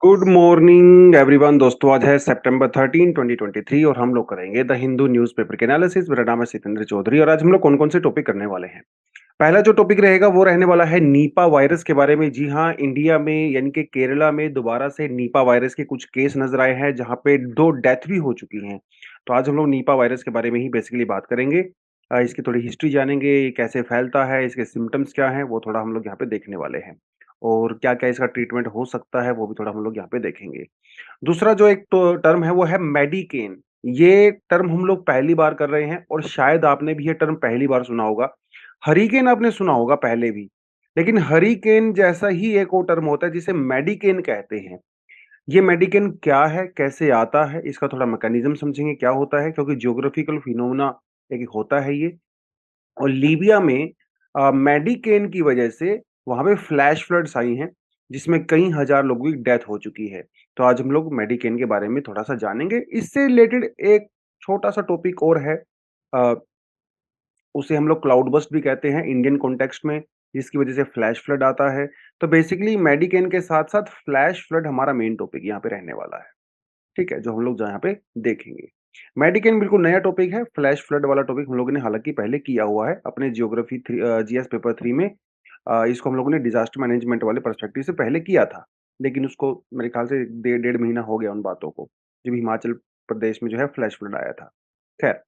Good morning everyone दोस्तों, आज है सितंबर 13 2023 और हम लोग करेंगे द हिंदू न्यूज़पेपर के एनालिसिस। मेरा नाम है सितेंद्र चौधरी और आज हम लोग कौन-कौन से टॉपिक करने वाले हैं। पहला जो टॉपिक रहेगा वो रहने वाला है निपा वायरस के बारे में। जी हाँ, इंडिया में यानी कि केरला में दोबारा से निपा वायरस के कुछ केस नज़र आए हैं जहाँ पे 2 डेथ भी हो चुकी हैं। तो आज हम लोग निपा वायरस के बारे में ही बेसिकली बात करेंगे। इसकी थोड़ी हिस्ट्री जानेंगे, ये कैसे फैलता है, इसके सिम्पटम्स क्या हैं, वो थोड़ा हम लोग यहाँ पे देखने वाले हैं। और क्या-क्या इसका ट्रीटमेंट हो सकता है, वो भी थोड़ा हम लोग यहाँ पे देखेंगे। दूसरा जो एक तो टर्म है वो है मेडिकेन। ये टर्म हम लोग पहली बार कर रहे हैं और शायद आपने भी ये टर्म पहली बार सुना होगा। हरिकेन आपने सुना होगा पहले भी, लेकिन हरिकेन जैसा ही एक और टर्म होता है जिसे मेडिकेन कहते हैं। ये मेडिकेन क्या है, कैसे आता है, इसका थोड़ा मैकेनिज्म समझेंगे क्या होता है, क्योंकि ज्योग्राफिकल फिनोमेना एक होता है ये। और लीबिया में मेडिकेन की वजह से वहाँ पे फ्लैश फ्लड्स आई हैं, जिसमें कई हज़ार लोगों की डेथ हो चुकी है। तो आज हम लोग मेडिकेन के बारे में थोड़ा-सा जानेंगे। इससे रिलेटेड एक छोटा-सा टॉपिक और है, अ, उसे हम लोग क्लाउड बर्स्ट भी कहते हैं इंडियन कॉन्टेक्स्ट में, जिसकी वजह से फ्लैश फ्लड आता है। तो बेसिकली मेडिकेन के साथ-साथ फ्लैश फ्लड हमारा मेन टॉपिक यहाँ पे रहने वाला है। ठीक है? जो हम लोग यहाँ पे देखेंगे। मेडिकेन बिल्कुल नया टॉपिक है, फ्लैश फ्लड वाला टॉपिक हम लोगों ने हालाँकि पहले किया हुआ है अपने जीएस पेपर 3 में। इसको हम लोगों ने डिज़ास्टर मैनेजमेंट वाले पर्सपेक्टिव से पहले किया था, लेकिन उसको मेरे ख़्याल से डेढ़ महीना हो गया उन बातों को, जब हिमाचल प्रदेश में जो है फ्लैश फ्लड आया था। ख़ैर,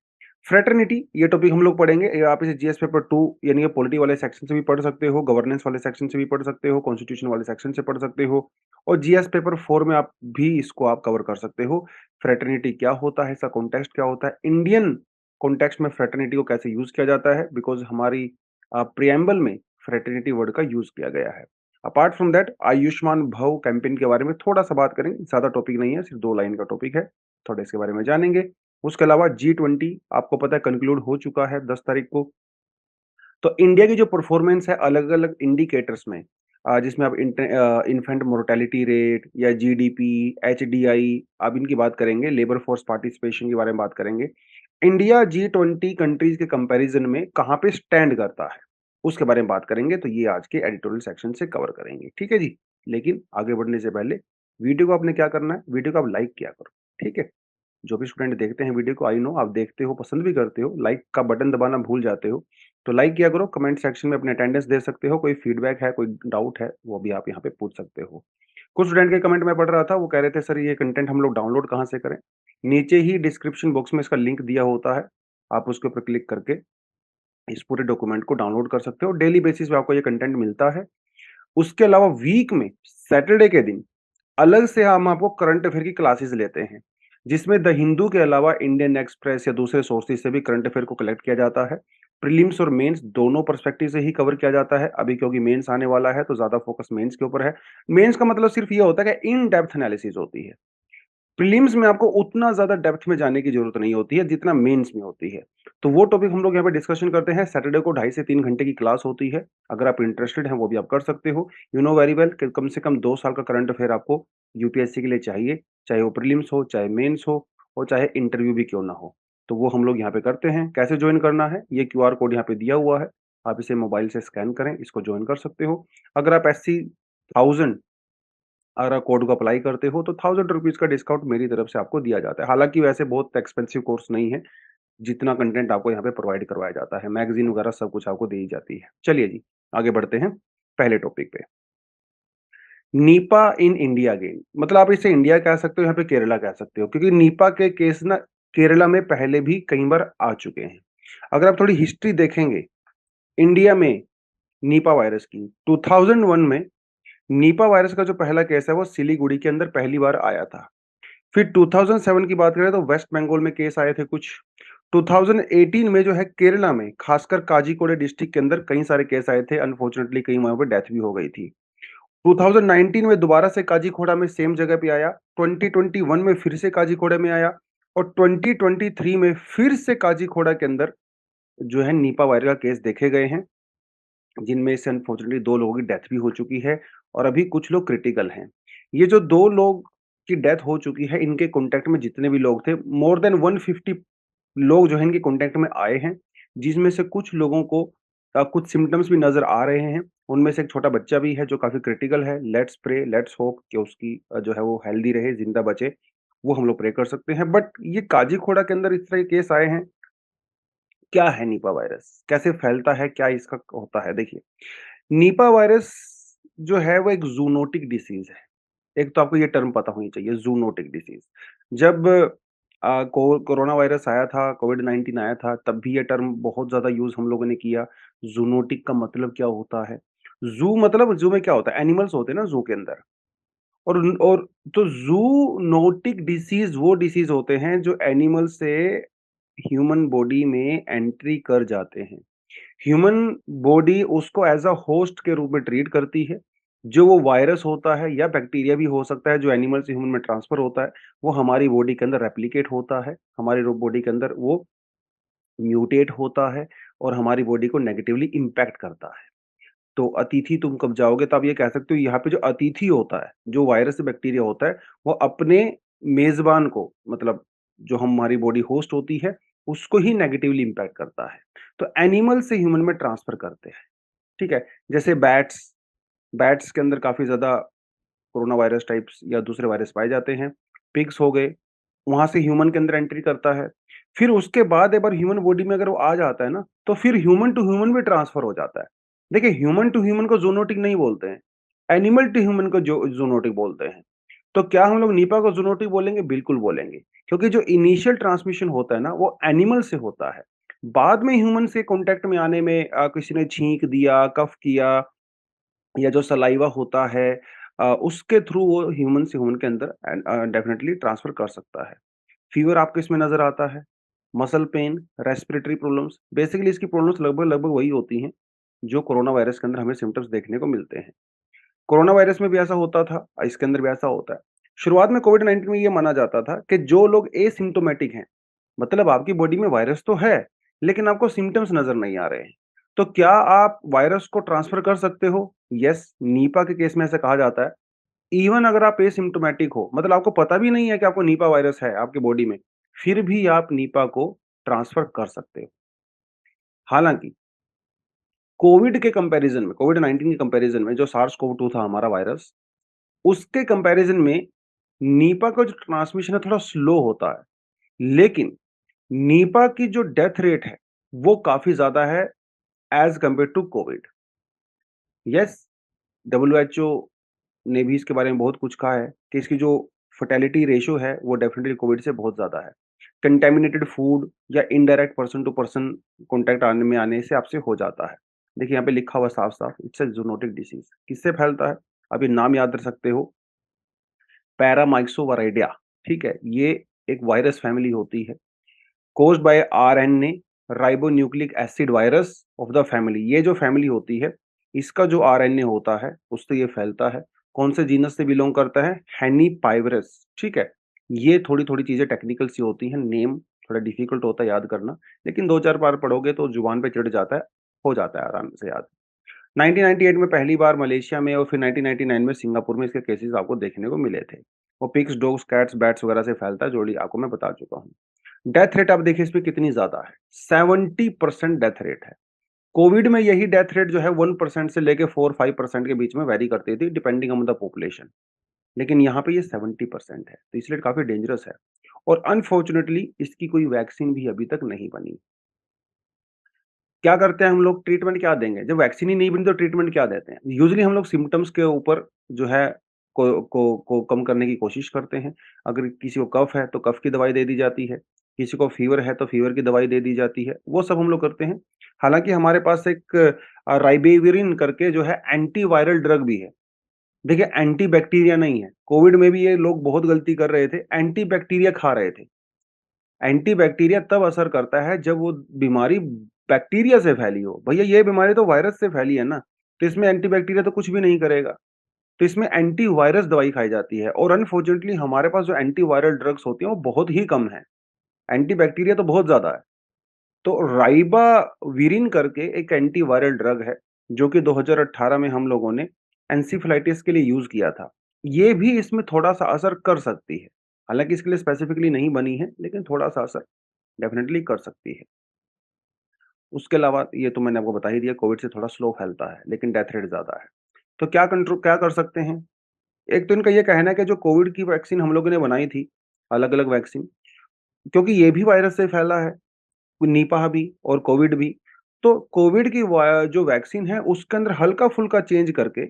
फ्रैटर्निटी ये टॉपिक हम लोग पढ़ेंगे। ये आप इसे जीएस पेपर 2 यानी कि पॉलिटी वाले सेक्शन से भी पढ़ सकते हो, गवर्नेंस वाले सेक्शन से भी पढ़ सकते हो, कॉन्स्टिट्यूशन वाले सेक्शन से पढ़ सकते हो और जीएस पेपर 4 में आप भी इसको आप कवर कर सकते हो। फ्रैटर्निटी क्या होता है, इसका कॉन्टेक्स्ट क्या होता है, इंडियन कॉन्टेक्स्ट में फ्रैटर्निटी को कैसे यूज़ किया जाता है, बिकॉज़ हमारी प्रिएम्बल में फ्रैटर्निटी वर्ड का यूज़ किया गया है। अपार्ट फ्रॉम दैट आयुष्मान भव कैंपेन के बारे में थोड़ा-सा बात करेंगे, ज़्यादा टॉपिक नहीं है, सिर्फ 2 लाइन का टॉपिक है, थोड़ा इसके बारे में जानेंगे। उसके अलावा जी20 आपको पता है कंक्लूड हो चुका है 10 तारीख को। तो इंडिया की जो परफॉर्मेंस है अलग-अलग इंडिकेटर्स में, जिसमें आप इन्फेंट मोर्टेलिटी रेट या जीडीपी, एचडीआई आप इनकी बात करेंगे, लेबर फोर्स पार्टिसिपेशन के बारे में बात करेंगे। इंडिया जी20 कंट्रीज के कंपैरिजन में कहाँ पे स्टैंड करता है, उसके बारे में बात करेंगे। तो ये आज के एडिटोरियल सेक्शन से कवर करेंगे, ठीक है जी? लेकिन आगे बढ़ने से पहले वीडियो को आपने क्या करना है, वीडियो को आप लाइक किया करो, ठीक है? जो भी स्टूडेंट देखते हैं वीडियो को, आई नो आप देखते हो, पसंद भी करते हो, लाइक का बटन दबाना भूल जाते हो, तो लाइक किया करो, कमेंट सेक्शन में अपनी अटेंडेंस दे सकते हो, कोई फीडबैक है, कोई डाउट है, वो भी आप यहाँ पे पूछ सकते हो। कुछ स्टूडेंट के कमेंट मैं पढ़ रहा था, वो कह रहे थे सर ये कंटेंट हम लोग डाउनलोड कहाँ से करें? नीचे ही डिस्क्रिप्शन बॉक्स में इसका लिंक दिया होता है, आप उसके ऊपर क्लिक करके इस पूरे डॉक्यूमेंट को डाउनलोड कर सकते हो, डेली बेसिस पे आपको ये कंटेंट मिलता है। उसके अलावा वीक में सैटरडे के दिन अलग से हम आपको करंट अफेयर की क्लासेस लेते हैं, जिसमें द हिंदू के अलावा इंडियन एक्सप्रेस या दूसरे सोर्सेज से भी करंट अफेयर को कलेक्ट किया जाता है। प्रीलिम्स और मेंस दोनों पर्सपेक्टिव से ही कवर किया जाता है। अभी क्योंकि मेंस आने वाला है तो ज़्यादा फोकस मेंस के ऊपर है। मेंस का मतलब सिर्फ ये होता है कि इन डेप्थ एनालिसिस होती है। प्रीलिम्स में आपको उतना ज़्यादा डेप्थ में जाने की ज़रूरत नहीं होती है, जितना मेंस में होती है। तो वो टॉपिक हम लोग यहाँ पे डिस्कशन करते हैं। सैटरडे को 2.5 से 3 घंटे की क्लास होती है। अगर आप इंटरेस्टेड हैं, वो भी आप कर सकते हो। यू नो वेरी वेल कि कम से कम 2 साल का करंट अफेयर आपको यूपीएससी के लिए चाहिए, चाहे वो प्रीलिम्स हो, चाहे मेंस हो और चाहे इंटरव्यू भी क्यों ना हो। तो वो हम लोग यहाँ पे करते हैं। कैसे जॉइन करना है? ये क्यूआर कोड यहाँ पे दिया हुआ है। आप इसे मोबाइल से स्कैन करें, इसको जॉइन कर सकते हो। अगर आप एससी 1000 अगर आप कोड को अप्लाई करते हो तो ₹1000 का डिस्काउंट मेरी तरफ से आपको दिया जाता है। हालाँकि वैसे बहुत एक्सपेंसिव कोर्स नहीं है, जितना कंटेंट आपको यहाँ पे प्रोवाइड करवाया जाता है। मैगज़ीन वगैरह सब कुछ आपको दी ही जाती है। चलिए जी, आगे बढ़ते हैं पहले टॉपिक पे। निपा इन इंडिया अगेन, मतलब आप इसे इंडिया कह सकते हो, यहाँ पे केरला कह सकते हो, क्योंकि निपा के केस ना केरला में पहले भी कई बार आ चुके हैं। अगर आप थोड़ी हिस्ट्री देखेंगे, इंडिया में निपा वायरस की 2001 में निपा वायरस का जो पहला केस है वो सिलीगुड़ी के अंदर पहली बार आया था। फिर 2007 की बात करें तो वेस्ट बंगाल में केस आए थे कुछ। 2018 में जो है केरला में खासकर काजीकोडे डिस्ट्रिक्ट के अंदर कई सारे केस आए थे। अनफॉर्चुनेटली कई वहाँ पे डेथ भी हो गई थी। 2019 में दोबारा से काजीकोड़ा में सेम जगह पे आया। 2021 में फिर से काजीकोड़ा में आया और 2023 में फिर से काजीकोड़ा के अंदर जो है निपा वायरस का केस देखे गए हैं, जिनमें से अनफॉर्चुनेटली 2 लोगों की डेथ भी हो चुकी है और अभी कुछ लोग क्रिटिकल हैं। ये जो 2 लोग की डेथ हो चुकी है, इनके कॉन्टैक्ट में जितने भी लोग थे, मोर देन 150 लोग जो है इनके कॉन्टैक्ट में आए हैं, जिसमें से कुछ लोगों को कुछ सिम्पटम्स भी नज़र आ रहे हैं। उनमें से एक छोटा बच्चा भी है जो काफ़ी क्रिटिकल है। लेट्स प्रे, लेट्स होप कि उसकी जो है वो हेल्दी रहे, ज़िंदा बचे, वो हम लोग प्रे कर सकते हैं। बट ये काजी-खोड़ा के अंदर इस तरह के केस आए हैं। क्या है निपा वायरस? कैसे फैलता है? क्या इसका होता है? देखिए, निपा वायरस जो है वो एक ज़ूनोटिक डिसीज़ है। एक तो आपको ये टर्म पता होनी चाहिए, ज़ूनोटिक डिसीज़। जब कोरोना वायरस आया था, कोविड-19 आया था, तब भी ये टर्म बहुत ज़्यादा यूज़ हम लोगों ने किया। ज़ूनोटिक का मतलब क्या होता है? ज़ू मतलब ज़ू में क्या होता है? एनिमल्स होते हैं ना ज़ू के अंदर। और तो ज़ूनोटिक डिसीज़ वो डिसीज़ होते हैं जो एनिमल से ह्यूमन बॉडी में एंट्री कर जाते हैं। ह्यूमन बॉडी उसको एज़ अ होस्ट के रूप में ट्रीट करती है। जो वो वायरस होता है या बैक्टीरिया भी हो सकता है जो एनिमल से ह्यूमन में ट्रांसफ़र होता है, वो हमारी बॉडी के अंदर रेप्लिकेट होता है। हमारी रो बॉडी के अंदर वो म्यूटेट होता है और हमारी बॉडी को नेगेटिवली इम्पैक्ट करता है। तो अतिथि तुम कब जाओगे तो आप ये कह सकते हो यहाँ पे जो अतिथि होता है, जो वायरस बैक्टीरिया होता है, वो अपने मेज़बान को मतलब जो हमारी बॉडी होस्ट होती है, उसको ही नेगेटिवली इम्पैक्ट करता है। तो एनिमल से ह्यूमन में ट्रांसफ़र करते हैं, ठीक है? जैसे बैट्स, बैट्स के अंदर काफ़ी ज़्यादा कोरोना वायरस टाइप्स या दूसरे वायरस पाए जाते हैं। पिग्स हो गए, वहाँ से ह्यूमन के अंदर एंट्री करता है। फिर उसके बाद एक बार ह्यूमन बॉडी में अगर वो आ जाता है ना, तो फिर ह्यूमन टू ह्यूमन में ट्रांसफ़र हो जाता है। देखिए, ह्यूमन टू ह्यूमन को ज़ूनोटिक नहीं बोलते हैं, एनिमल टू ह्यूमन को जो ज़ूनोटिक बोलते हैं। तो क्या हम लोग निपा को ज़ूनोटिक बोलेंगे? बिल्कुल बोलेंगे, क्योंकि जो इनिशियल ट्रांसमिशन होता है ना, वो एनिमल से होता है। बाद में ह्यूमन से कॉन्टैक्ट में आने में किसी ने छींक दिया, कफ किया या जो सलाइवा होता है उसके थ्रू वो ह्यूमन से ह्यूमन के अंदर डेफिनिटली ट्रांसफ़र कर सकता है। फ़ीवर आपको इसमें नज़र आता है, muscle pain, respiratory problems, basically इसकी प्रॉब्लम्स लगभग-लगभग वही होती हैं, जो कोरोना वायरस के अंदर हमें सिम्पटम्स देखने को मिलते हैं। कोरोना वायरस में भी ऐसा होता था, इसके अंदर भी ऐसा होता है। शुरुआत में कोविड-19 में ये माना जाता था कि जो लोग एसिम्प्टोमेटिक हैं, मतलब आपकी बॉडी में वायरस तो है, लेकिन आपको सिम्पटम्स नज़र नहीं आ रहे हैं। तो क्या आप वायरस को ट्रांसफ़र कर सकते हो? येस, निपा के केस में ऐसा कहा जाता है। इवन अगर आप एसिम्प्टोमेटिक हो, मतलब आपको पता भी नहीं है कि आपको निपा वायरस है आपकी बॉडी में, फिर भी आप निपा को ट्रांसफ़र कर सकते हो। हालाँकि कोविड के कंपैरिज़न में, कोविड-19 के कंपैरिज़न में जो सार्स कोव 2 था हमारा वायरस, उसके कंपैरिज़न में निपा का जो ट्रांसमिशन है थोड़ा स्लो होता है। लेकिन निपा की जो डेथ रेट है, वो काफ़ी ज़्यादा है as compared to COVID. Yes, WHO ने भी इसके बारे में बहुत कुछ कहा है कि इसकी जो फर्टेलिटी रेशियो है, वो डेफ़िनिटली कोविड से बहुत ज़्यादा है। कंटैमिनेटेड फूड या indirect person to person contact आने में आने से आपसे हो जाता है। देखिए यहाँ पे लिखा हुआ है साफ-साफ, इट्स अ ज़ूनोटिक डिसीज़। किससे फैलता है? आप ये नाम याद रख सकते हो, पैरामाइक्सोवाराइडिया, ठीक है? ये एक वायरस फैमिली होती है, caused by RNA ribonucleic acid virus of the family. ये जो फैमिली होती है, इसका जो आरएनए होता है, उससे ये फैलता है। कौन से जीनस से बिलॉन्ग करता है? हेनिपाइवरस, ठीक है? ये थोड़ी-थोड़ी चीज़ें टेक्निकल सी होती हैं, नेम थोड़ा डिफ़िकल्ट होता है याद करना, लेकिन 2-4 बार पढ़ोगे तो ज़ुबान पे चढ़ जाता है, हो जाता है आराम से याद। 1998 में पहली बार मलेशिया में और फिर 1999 में सिंगापुर में इसके केसेज़ आपको देखने को मिले थे। वो पिग्स, डॉग्स, कैट्स, बैट्स वगैरह से फैलता है, जो ऑलरेडी आपको मैं बता चुका हूँ। डेथ रेट आप देखिए इसमें कितनी ज़्यादा है, 70% डेथ रेट है। कोविड में यही डेथ रेट जो है 1% से लेके 4-5% के बीच में वेरी करती थी डिपेंडिंग ऑन द पॉपुलेशन। लेकिन यहाँ पे ये 70% है, तो इसलिए काफ़ी डेंजरस है और अनफॉर्च्यूनेटली इसकी कोई वैक्सीन भी अभी तक नहीं बनी। क्या करते हैं हम लोग ट्रीटमेंट क्या देंगे? जब वैक्सीन ही नहीं बनी तो ट्रीटमेंट क्या देते हैं? यूजुअली हम लोग सिम्पटम्स के ऊपर जो है को कम करने की कोशिश करते हैं। अगर किसी को कफ है तो कफ की दवाई दे दी जाती है, किसी को फीवर है तो फीवर की दवाई दे दी जाती है, वो सब हम लोग करते हैं। हालाँकि हमारे पास एक राइबेविरिन करके जो है एंटीवायरल ड्रग भी है। देखिए एंटी बैक्टीरिया नहीं है, कोविड में भी ये लोग बहुत गलती कर रहे थे, एंटी बैक्टीरिया खा रहे थे। एंटीबैक्टीरिया तब असर करता है जब वो बीमारी बैक्टीरिया से फैली हो। भैया ये बीमारी तो वायरस से फैली है ना, तो इसमें एंटीबैक्टीरिया तो कुछ भी नहीं करेगा। तो इसमें एंटीवायरस दवाई खाई जाती है और अनफॉर्चुनेटली हमारे पास जो एंटीवायरल ड्रग्स होती हैं वो बहुत ही कम है। एंटीबैक्टीरिया तो बहुत ज़्यादा है। तो राइबाविरिन करके एक एंटीवायरल ड्रग है, जो कि 2018 में हम लोगों ने एन्सेफेलाइटिस के लिए यूज़ किया था। ये भी इसमें थोड़ा-सा असर कर सकती है। हालाँकि इसके लिए स्पेसिफिकली नहीं बनी है, लेकिन थोड़ा-सा असर डेफ़िनिटली कर सकती है। उसके अलावा ये तो मैंने आपको बता ही दिया, कोविड से थोड़ा स्लो फैलता है, लेकिन डेथ रेट ज़्यादा है। तो क्या कर सकते हैं? एक तो इनका ये कहना है कि जो कोविड की वैक्सीन हम लोगों ने बनाई थी, अलग-अलग वैक्सीन, क्योंकि ये भी वायरस से फैला है, निपाह भी और कोविड भी। तो कोविड की जो वैक्सीन है, उसके अंदर हल्का-फुल्का चेंज करके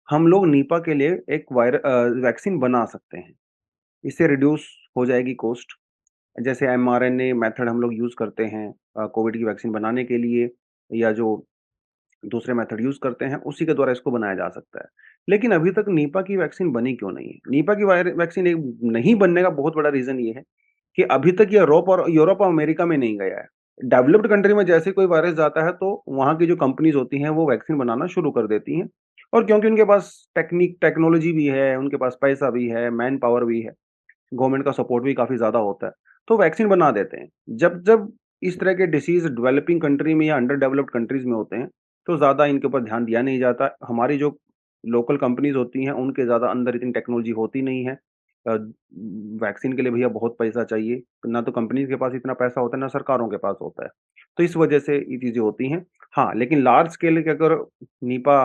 हम लोग निपा के लिए एक वैक्सीन बना सकते हैं। इससे रिड्यूस हो जाएगी कॉस्ट। जैसे एमआरएनए मेथड हम लोग यूज़ करते हैं कोविड की वैक्सीन बनाने के लिए, या जो दूसरे मेथड यूज़ करते हैं, उसी के द्वारा इसको बनाया जा सकता है। लेकिन अभी तक निपा की वैक्सीन बनी क्यों नहीं है? निपा की वैक्सीन एक नहीं बनने का बहुत बड़ा रीज़न ये है कि अभी तक ये यूरोप और अमेरिका में नहीं गया है। डेवलप्ड कंट्री में जैसे कोई वायरस जाता है, तो वहाँ की जो कंपनीज़ होती हैं, वो वैक्सीन बनाना शुरू कर देती हैं, और क्योंकि उनके पास टेक्नोलॉजी भी है, उनके पास पैसा भी है, मैन पावर भी है, गवर्नमेंट का सपोर्ट भी काफ़ी ज़्यादा होता है, तो वैक्सीन बना देते हैं। जब जब इस तरह के डिसीज़ डेवलपिंग कंट्री में या अंडर डेवलप्ड कंट्रीज़ में होते हैं, तो ज़्यादा इनके ऊपर ध्यान दिया नहीं जाता। हमारी जो लोकल कंपनीज़ होती हैं, उनके ज़्यादा अंदर इतनी टेक्नोलॉजी होती नहीं है। वैक्सीन के लिए भैया बहुत पैसा चाहिए, ना तो कंपनीज़ के पास इतना पैसा होता है, ना सरकारों के पास होता है। तो इस वजह से ये चीज़ें होती हैं। हाँ, लेकिन लार्ज स्केल के अगर निपा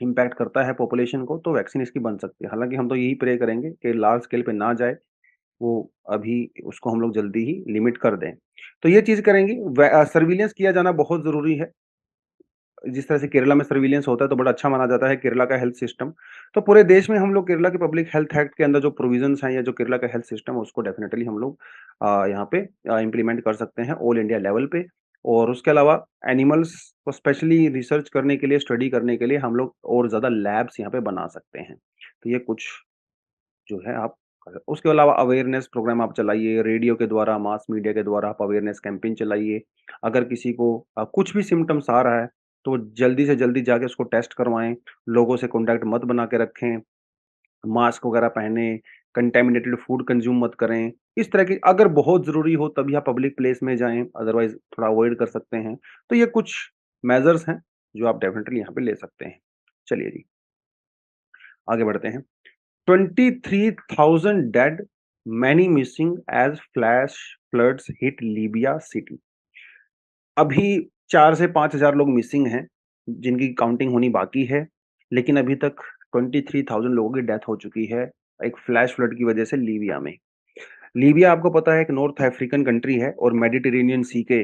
इम्पैक्ट करता है पॉपुलेशन को, तो वैक्सीन इसकी बन सकती है। हालाँकि हम तो यही प्रे करेंगे कि लार्ज स्केल पे ना जाए, वो अभी उसको हम लोग जल्दी ही लिमिट कर दें। तो ये चीज़ करेंगे। सर्विलेंस किया जाना बहुत ज़रूरी है। जिस तरह से केरला में सर्विलेंस होता है, तो बड़ा अच्छा माना जाता है केरला का हेल्थ सिस्टम। तो पूरे देश में हम लोग केरला के पब्लिक हेल्थ एक्ट के अंदर जो प्रोविज़न्स हैं, या जो केरला का हेल्थ सिस्टम है, उसको डेफ़िनेटली हम लोग यहाँ पे इम्प्लीमेंट कर सकते हैं ऑल इंडिया लेवल पे। और उसके अलावा एनिमल्स को स्पेशली रिसर्च करने के लिए, स्टडी करने के लिए हम लोग और ज़्यादा लैब्स यहाँ पे बना सकते हैं। तो ये कुछ जो है आप उसके अलावा अवेयरनेस प्रोग्राम आप चलाइए, रेडियो के द्वारा, मास मीडिया के द्वारा आप अवेयरनेस कैंपेन चलाइए। अगर किसी को कुछ भी सिम्पटम्स आ रहा है, तो जल्दी से जल्दी जाके उसको टेस्ट करवाएँ, लोगों से कॉन्टैक्ट मत बना के रखें, मास्क वगैरह पहनें, कंटैमिनेटेड फूड कंज़्यूम मत करें। इस तरह की अगर बहुत ज़रूरी हो तभी आप पब्लिक प्लेस में जाएँ, अदरवाइज़ थोड़ा अवॉइड कर सकते हैं। तो ये कुछ मेजर्स हैं, जो आप डेफिनिटली यहाँ पे ले सकते हैं। चलिए जी, आगे बढ़ते हैं। 23,000 dead, many missing as flash floods hit Libya city। अभी 4 से 5,000 लोग मिसिंग हैं, जिनकी काउंटिंग होनी बाकी है, लेकिन अभी तक 23,000 लोगों की डेथ हो चुकी है, एक फ्लैश फ्लड की वजह से लीबिया में। लीबिया आपको पता है एक नॉर्थ अफ्रीकन कंट्री है और मेडिटेरेनियन सी के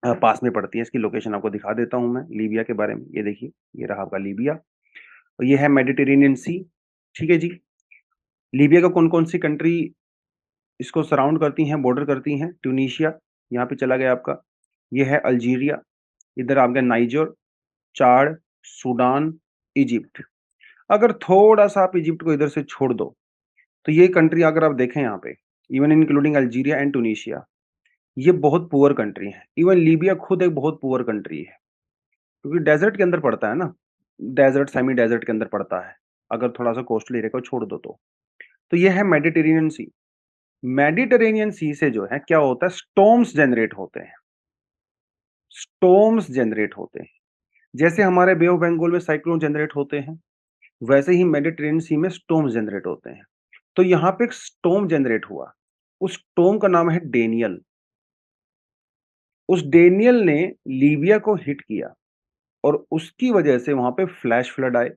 पास में पड़ती है। इसकी लोकेशन आपको दिखा देता हूँ मैं लीबिया के बारे में। ये देखिए, ये रहा आपका लीबिया और ये है मेडिटेरेनियन सी, ठीक है जी। लीबिया का कौन-कौन सी कंट्री इसको सराउंड करती हैं, बॉर्डर करती हैं। ट्यूनीशिया यहाँ पे चला गया आपका, ये है अल्जीरिया, इधर आ गया नाइजर, चाड, सूडान, इजिप्ट। अगर थोड़ा-सा आप इजिप्ट को इधर से छोड़ दो, तो ये कंट्री अगर आप देखें यहाँ पे, even including Algeria and Tunisia, ये बहुत पुअर कंट्री हैं। इवन लीबिया खुद एक बहुत पुअर कंट्री है, क्योंकि डेज़र्ट के अंदर पड़ता है ना, डेज़र्ट, सेमी डेज़र्ट के अंदर पड़ता है, अगर थोड़ा-सा कोस्टल एरिया को छोड़ दो तो। तो ये है मेडिटेरेनियन सी। मेडिटेरेनियन सी से जो है क्या होता है, स्टॉर्म्स जनरेट होते हैं। स्टॉर्म्स जनरेट होते हैं। जैसे हमारे बे ऑफ बंगाल में साइक्लोन जनरेट होते हैं, वैसे ही मेडिटेरेनियन सी में स्टॉर्म्स जनरेट होते हैं। तो यहाँ पे एक स्टॉर्म जनरेट हुआ। उस स्टॉर्म का नाम है डेनियल। उस डेनियल ने लीबिया को हिट किया और उसकी वजह से वहाँ पे फ्लैश फ्लड आए।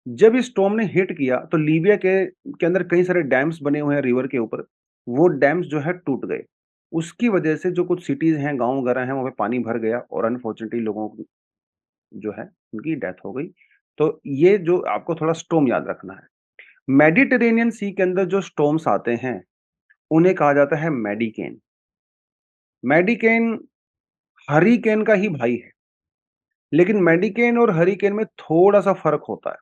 जब इस स्टॉर्म ने हिट किया तो लीबिया के अंदर कई सारे डैम्स बने हुए हैं रिवर के ऊपर, वो डैम्स जो है टूट गए। उसकी वजह से जो कुछ सिटीज़ हैं, गाँव वगैरह हैं, वहाँ पे पानी भर गया और अनफॉर्चुनेटली लोगों की जो है उनकी डेथ हो गई। तो ये जो आपको थोड़ा स्टॉर्म याद रखना है। मेडिटेरेनियन सी के अंदर जो स्टॉर्म्स आते हैं, उन्हें कहा जाता है मेडिकेन। मेडिकेन हरिकेन का ही भाई है, लेकिन मेडिकेन और हरिकेन में थोड़ा-सा फ़र्क होता है।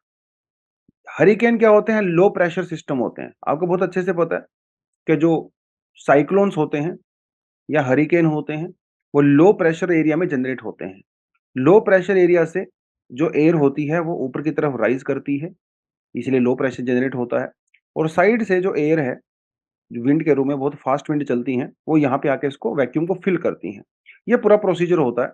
हरिकेन क्या होते हैं? लो प्रेशर सिस्टम होते हैं। आपको बहुत अच्छे से पता है कि जो साइक्लोन्स होते हैं या हरिकेन होते हैं, वो लो प्रेशर एरिया में जनरेट होते हैं। लो प्रेशर एरिया से जो एयर होती है, वो ऊपर की तरफ राइज़ करती है, इसलिए लो प्रेशर जनरेट होता है। और साइड से जो एयर है, विंड के रूप में बहुत फास्ट विंड चलती हैं, वो यहाँ पे आके इसको वैक्यूम को फिल करती हैं। ये पूरा प्रोसीजर होता है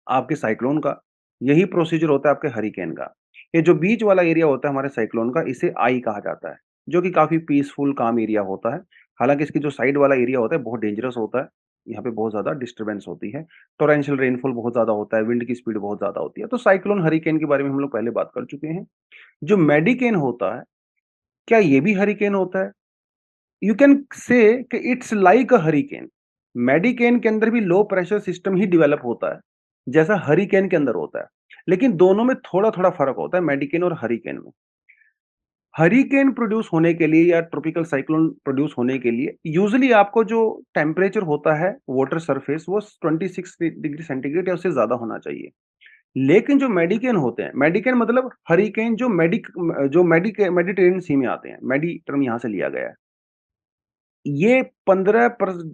आपके साइक्लोन का, यही प्रोसीजर होता है आपके हरिकेन का। ये जो बीच वाला एरिया होता है हमारे साइक्लोन का, इसे आई कहा जाता है, जो कि काफ़ी पीसफुल काम एरिया होता है। हालाँकि इसकी जो साइड वाला एरिया होता है बहुत डेंजरस होता है। यहाँ पे बहुत ज़्यादा डिस्टर्बेंस होती है, टोरेंशियल रेनफॉल बहुत ज़्यादा होता है, विंड की स्पीड बहुत ज़्यादा होती है। तो साइक्लोन, हरिकेन के बारे में हम लोग पहले बात कर चुके हैं। जो मेडिकेन होता है, क्या ये भी हरिकेन होता है? यू कैन से कि इट्स लाइक अ हरिकेन। मेडिकेन के अंदर भी लो प्रेशर सिस्टम ही डेवलप होता है, जैसा हरिकेन के अंदर होता है। लेकिन दोनों में थोड़ा-थोड़ा फ़र्क होता है, मेडिकेन और हरिकेन में। हरिकेन प्रोड्यूस होने के लिए या ट्रॉपिकल साइक्लोन प्रोड्यूस होने के लिए यूजुअली आपको जो टेम्परेचर होता है वाटर सरफेस वो 26 डिग्री सेंटीग्रेड या उससे ज़्यादा होना चाहिए। लेकिन जो मेडिकेन होते हैं, मेडिकेन मतलब हरिकेन जो मेडिटेरेनियन सी में आते हैं, मेडी टर्म यहाँ से लिया गया है। ये 15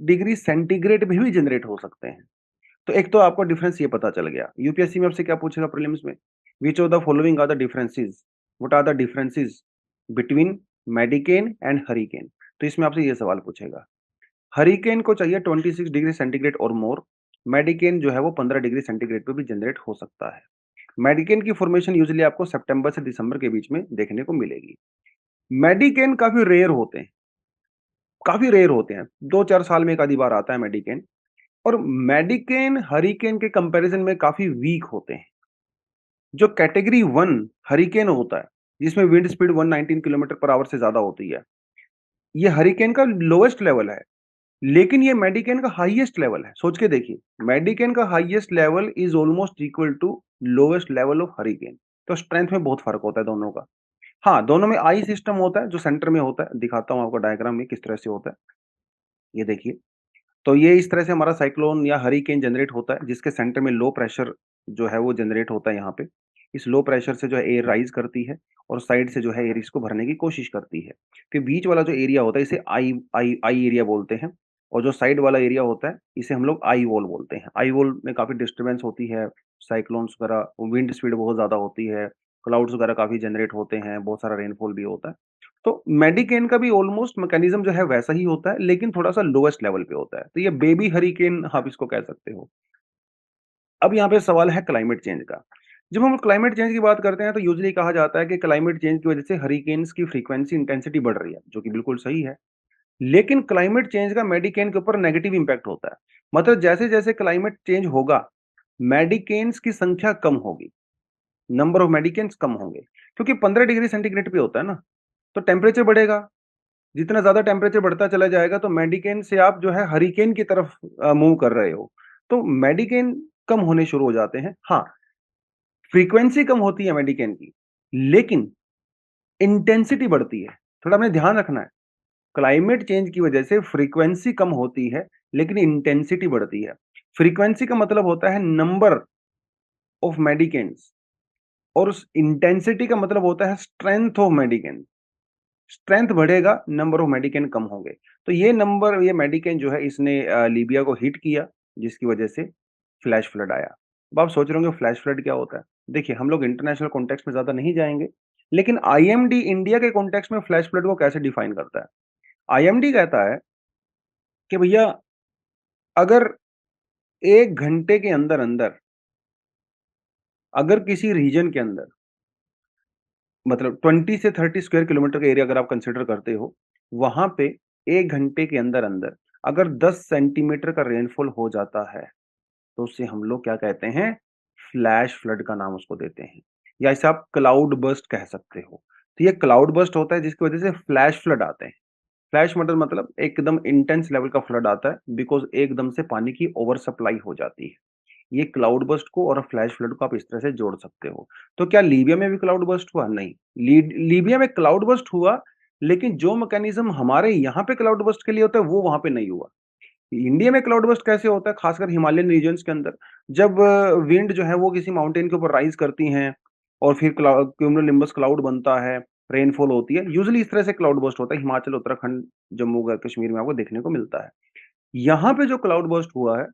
डिग्री सेंटीग्रेड में भी जनरेट हो सकते हैं। तो एक तो आपको डिफरेंस ये पता चल गया। यूपीएससी में आपसे क्या पूछेगा प्रीलिम्स में? Which of the following are the differences? What are the differences between medicane and hurricane? तो इसमें आपसे ये सवाल पूछेगा। हरिकेन को चाहिए 26 डिग्री सेंटीग्रेड और मोर। मेडिकेन जो है वो 15 डिग्री सेंटीग्रेड पे भी जनरेट हो सकता है। मेडिकेन की फॉर्मेशन यूजुअली आपको सितंबर से दिसंबर के बीच में देखने को मिलेगी। मेडिकेन काफ़ी रेयर होते हैं। 2-4 साल में एक आधी बार आता है मेडिकेन। और मेडिकेन हरिकेन के कंपैरिजन में काफ़ी वीक होते हैं। जो कैटेगरी 1 हरिकेन होता है, जिसमें wind speed 119 kilometre per hour से ज़्यादा होती है, ये हरिकेन का लोएस्ट लेवल है। लेकिन ये मेडिकेन का हाईएस्ट लेवल है। सोच के देखिए, मेडिकेन का highest level is almost equal to lowest level of hurricane. तो स्ट्रेंथ में बहुत फ़र्क होता है दोनों का। हाँ, दोनों में आई सिस्टम होता है जो सेंटर में होता है। दिखाता हूँ आपको डायग्राम में किस तरह से होता है। ये देखिए। तो ये इस तरह से हमारा साइक्लोन या हरिकेन जनरेट होता है, जिसके सेंटर में लो प्रेशर जो है वो जनरेट होता है यहाँ पे। इस लो प्रेशर से जो है एयर राइज़ करती है और साइड से जो है एयर इसको भरने की कोशिश करती है। फिर बीच वाला जो एरिया होता है इसे आई एरिया बोलते हैं और जो साइड वाला एरिया होता है इसे हम लोग आई वॉल बोलते हैं। आई वॉल में काफ़ी डिस्टर्बेंस होती है, साइक्लोन्स वगैरह, विंड स्पीड बहुत ज़्यादा होती है, क्लाउड्स वगैरह काफ़ी जनरेट होते हैं, बहुत सारा रेनफॉल भी होता है। तो मेडिकेन का भी ऑलमोस्ट मैकेनिज्म जो है वैसा ही होता है, लेकिन थोड़ा-सा लोएस्ट लेवल पे होता है। तो ये बेबी हरिकेन आप इसको कह सकते हो। अब यहाँ पे सवाल है क्लाइमेट चेंज का। जब हम क्लाइमेट चेंज की बात करते हैं तो यूजुअली कहा जाता है कि क्लाइमेट चेंज की वजह से हरिकेन्स की फ्रीक्वेंसी, इंटेंसिटी बढ़ रही है, जो कि बिल्कुल सही है। लेकिन क्लाइमेट चेंज का मेडिकेन के ऊपर नेगेटिव इम्पैक्ट होता है। मतलब जैसे-जैसे क्लाइमेट चेंज होगा, मेडिकेन्स की संख्या कम होगी, नंबर ऑफ मेडिकेन्स कम होंगे। क्योंकि 15 डिग्री सेंटीग्रेड पे होता है ना, तो टेम्परेचर बढ़ेगा। जितना ज़्यादा टेम्परेचर बढ़ता चला जाएगा तो मेडिकेन से आप जो है हरिकेन की तरफ मूव कर रहे हो। तो मेडिकेन कम होने शुरू हो जाते हैं। हाँ, फ्रीक्वेंसी कम होती है मेडिकेन की, लेकिन इंटेंसिटी बढ़ती है। थोड़ा हमें ध्यान रखना है। क्लाइमेट चेंज की वजह से फ्रीक्वेंसी कम होती है, लेकिन इंटेंसिटी बढ़ती है। फ्रीक्वेंसी का मतलब होता है नंबर ऑफ मेडिकेन्स और उस इंटेंसिटी का मतलब होता है स्ट्रेंथ ऑफ मेडिकेन। स्ट्रेंथ बढ़ेगा, नंबर ऑफ मेडिकेन कम होंगे। तो ये मेडिकेन जो है इसने लीबिया को हिट किया, जिसकी वजह से फ्लैश फ्लड आया। अब आप सोच रहे होंगे फ्लैश फ्लड क्या होता है? देखिए, हम लोग इंटरनेशनल कॉन्टेक्स्ट में ज़्यादा नहीं जाएँगे, लेकिन आईएमडी इंडिया के कॉन्टेक्स्ट में फ्लैश फ्लड को कैसे डिफाइन करता है? आईएमडी कहता है कि भैया अगर 1 घंटे के अंदर-अंदर अगर किसी रीजन के अंदर मतलब 20 से 30 स्क्वायर किलोमीटर का एरिया अगर आप कंसीडर करते हो, वहाँ पे 1 घंटे के अंदर-अंदर अगर 10 सेंटीमीटर का रेनफॉल हो जाता है, तो उसे हम लोग क्या कहते हैं? फ्लैश फ्लड का नाम उसको देते हैं या इसे आप क्लाउड बर्स्ट कह सकते हो। तो ये क्लाउड बर्स्ट होता है जिसकी वजह से फ्लैश फ्लड आते हैं। फ्लैश मतलब एकदम इंटेंस लेवल का फ्लड आता है बिकॉज़ एकदम से पानी की ओवर सप्लाई हो जाती है। ये क्लाउड बर्स्ट को और फ्लैश फ्लड को आप इस तरह से जोड़ सकते हो। तो क्या लीबिया में भी क्लाउड बर्स्ट हुआ? नहीं। लीबिया में क्लाउड बर्स्ट हुआ, लेकिन जो मैकेनिज़्म हमारे यहाँ पे क्लाउड बर्स्ट के लिए होता है, वो वहाँ पे नहीं हुआ। इंडिया में क्लाउड बर्स्ट कैसे होता है? खासकर हिमालयन रीजन्स के अंदर, जब विंड जो है वो किसी माउंटेन के ऊपर राइज़ करती हैं और फिर क्यूमुलोनिम्बस क्लाउड बनता है, रेनफॉल होती है। यूजुअली इस तरह से क्लाउड बर्स्ट होता है। हिमाचल, उत्तराखंड, जम्मू व कश्मीर में आपको देखने को मिलता है। यहाँ पे जो क्लाउड बर्स्ट हुआ है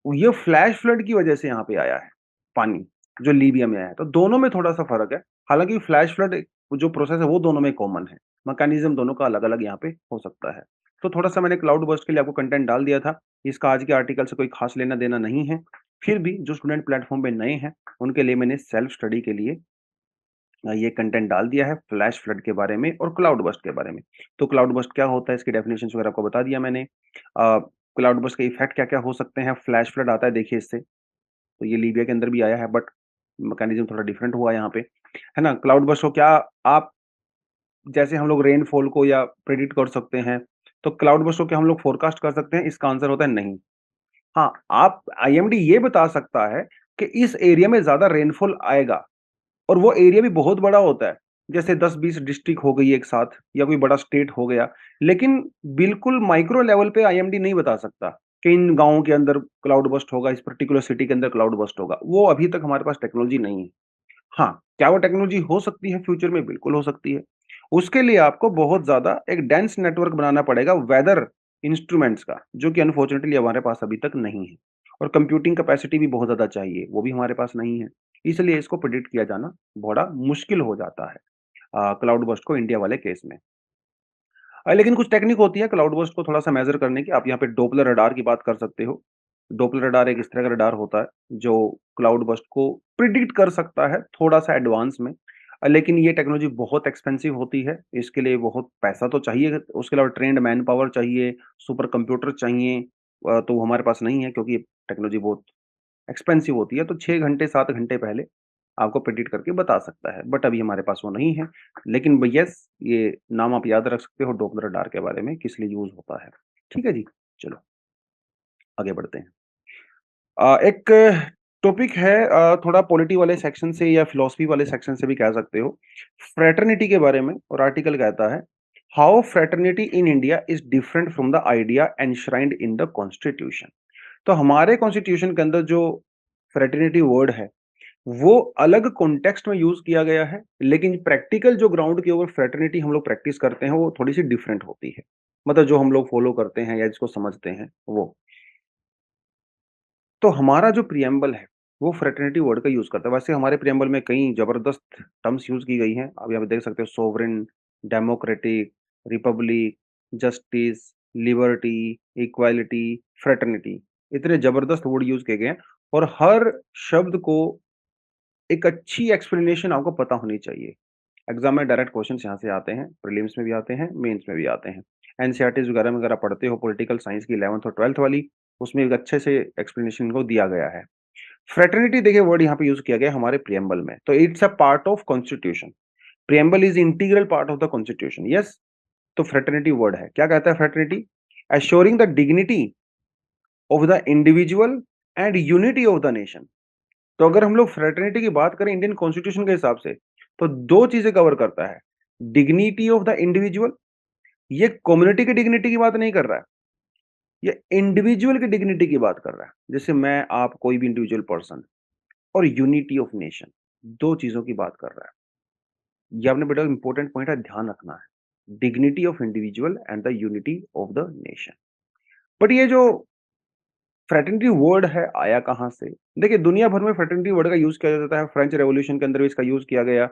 ये फ्लैश फ्लड की वजह से यहाँ पे आया है, पानी, जो लीबिया में आया है। तो दोनों में थोड़ा-सा फ़र्क है। हालाँकि फ्लैश फ्लड जो प्रोसेस है वो दोनों में कॉमन है। मैकेनिज़्म दोनों का अलग-अलग यहाँ पे हो सकता है। तो थोड़ा-सा मैंने क्लाउड बर्स्ट के लिए आपको कंटेंट डाल दिया था। इसका आज के आर्टिकल से कोई ख़ास लेना-देना नहीं है। फिर भी जो स्टूडेंट प्लेटफ़ॉर्म पे नए हैं, उनके लिए मैंने सेल्फ स्टडी के लिए ये कंटेंट डाल दिया है फ्लैश फ्लड के बारे में और क्लाउड बर्स्ट के बारे में। तो क्लाउड बर्स्ट क्या होता है, इसकी डेफिनिशंस वगैरह आपको बता दिया मैंने। क्लाउड बर्स्ट के इफ़ेक्ट क्या-क्या हो सकते हैं, फ्लैश फ्लड आता है देखिए इससे, तो ये लीबिया के अंदर भी आया है बट मैकेनिज़्म थोड़ा डिफरेंट हुआ यहाँ पे, है ना? क्लाउड बर्स्ट को क्या आप जैसे हम लोग रेनफॉल को या प्रेडिक्ट कर सकते हैं, तो क्लाउड बर्स्ट को क्या हम लोग फोरकास्ट कर सकते हैं? इसका आंसर होता है नहीं। हाँ, आप आईएमडी ये बता सकता है कि इस एरिया में ज़्यादा रेनफॉल आएगा और वो एरिया भी बहुत बड़ा होता है। जैसे 10-20 डिस्ट्रिक्ट हो गई एक साथ या कोई बड़ा स्टेट हो गया। लेकिन बिल्कुल माइक्रो लेवल पे आईएमडी नहीं बता सकता कि इन गाँवों के अंदर क्लाउड बर्स्ट होगा, इस पर्टिकुलर सिटी के अंदर क्लाउड बर्स्ट होगा। वो अभी तक हमारे पास टेक्नोलॉजी नहीं है। हाँ, क्या वो टेक्नोलॉजी हो सकती है फ्यूचर में? बिल्कुल हो सकती है। उसके लिए आपको बहुत ज़्यादा एक डेंस नेटवर्क बनाना पड़ेगा वेदर इंस्ट्रूमेंट्स का, जो कि अनफॉर्चुनेटली हमारे पास अभी तक नहीं है। और कंप्यूटिंग कैपेसिटी भी बहुत ज़्यादा चाहिए, वो भी हमारे पास नहीं है। इसलिए इसको प्रेडिक्ट किया जाना बड़ा मुश्किल हो जाता है क्लाउड बर्स्ट को इंडिया वाले केस में। लेकिन कुछ टेक्निक होती है क्लाउड बर्स्ट को थोड़ा-सा मेज़र करने की। आप यहाँ पे डॉपलर रडार की बात कर सकते हो। डॉपलर रडार एक इस तरह का रडार होता है, जो क्लाउड बर्स्ट को प्रिडिक्ट कर सकता है, थोड़ा-सा एडवांस में। लेकिन ये टेक्नोलॉजी बहुत एक्सपेंसिव होती है, इसके लिए बहुत पैसा तो चाहिए, उसके अलावा ट्रेन्ड मैन पावर चाहिए, सुपर कंप्यूटर चाहिए तो वो हमारे पास नहीं है क्योंकि टेक्नोलॉजी बहुत एक्सपेंसिव होती है, तो 6 घंटे, 7 घंटे पहले आपको प्रेडिक्ट करके बता सकता है, बट अभी हमारे पास वो नहीं है। लेकिन ब येस, ये नाम आप याद रख सकते हो डॉपलर रडार के बारे में, किस लिए यूज़ होता है। ठीक है जी, चलो आगे बढ़ते हैं। एक टॉपिक है थोड़ा पॉलिटी वाले सेक्शन से या फिलॉसफी वाले सेक्शन से भी कह सकते हो। फ्रैटर्निटी के बारे में और आर्टिकल कहता है, how fraternity in India is different from the idea enshrined in the constitution. तो हमारे कॉन्स्टिट्यूशन के अंदर जो फ्रैटर्निटी वर्ड है, वो अलग कॉन्टेक्स्ट में यूज़ किया गया है, लेकिन प्रैक्टिकल जो ग्राउंड के ऊपर फ्रैटर्निटी हम लोग प्रैक्टिस करते हैं, वो थोड़ी-सी डिफरेंट होती है। मतलब जो हम लोग फॉलो करते हैं या जिसको समझते हैं, वो। तो हमारा जो प्रिएम्बल है, वो फ्रैटर्निटी वर्ड का यूज़ करता है। वैसे हमारे प्रिएम्बल में कई ज़बरदस्त टर्म्स यूज़ की गई हैं। आप यहाँ पे देख सकते हो sovereign, democratic, Republic, justice, liberty, equality, fraternity. इतने ज़बरदस्त वर्ड यूज़ किए गए हैं और हर शब्द को एक अच्छी एक्सप्लेनेशन आपको पता होनी चाहिए। एग्ज़ाम में डायरेक्ट क्वेश्चन्स यहाँ से आते हैं, प्रीलिम्स में भी आते हैं, मेंस में भी आते हैं। एनसीईआरटीज़ वगैरह में अगर आप पढ़ते हो पॉलिटिकल साइंस की 11th और 12th वाली, उसमें एक अच्छे से एक्सप्लेनेशन इनको दिया गया है। फ्रैटर्निटी देखिए वर्ड यहाँ पे यूज़ किया गया है हमारे प्रिएम्बल में, तो it's a part of constitution. Preamble is integral part of the constitution, yes. तो फ्रैटर्निटी वर्ड है। क्या कहता है fraternity? Assuring the dignity of the individual and unity of the nation. तो अगर हम लोग फ्रैटर्निटी की बात करें इंडियन कॉन्स्टिट्यूशन के हिसाब से, तो 2 चीज़ें कवर करता है। डिग्निटी ऑफ द इंडिविजुअल, ये कम्युनिटी की डिग्निटी की बात नहीं कर रहा है, ये इंडिविजुअल की डिग्निटी की बात कर रहा है। जैसे मैं, आप, कोई भी इंडिविजुअल पर्सन और यूनिटी ऑफ नेशन, 2 चीज़ों की बात कर रहा है। ये आपने बेटा इंपॉर्टेंट पॉइंट है, ध्यान रखना है। Dignity of individual and the unity of the nation. But ये जो फ्रैटर्निटी वर्ड है आया कहाँ से? देखिए दुनिया भर में फ्रैटर्निटी वर्ड का यूज़ किया जाता है। फ्रेंच रेवोल्यूशन के अंदर भी इसका यूज़ किया गया।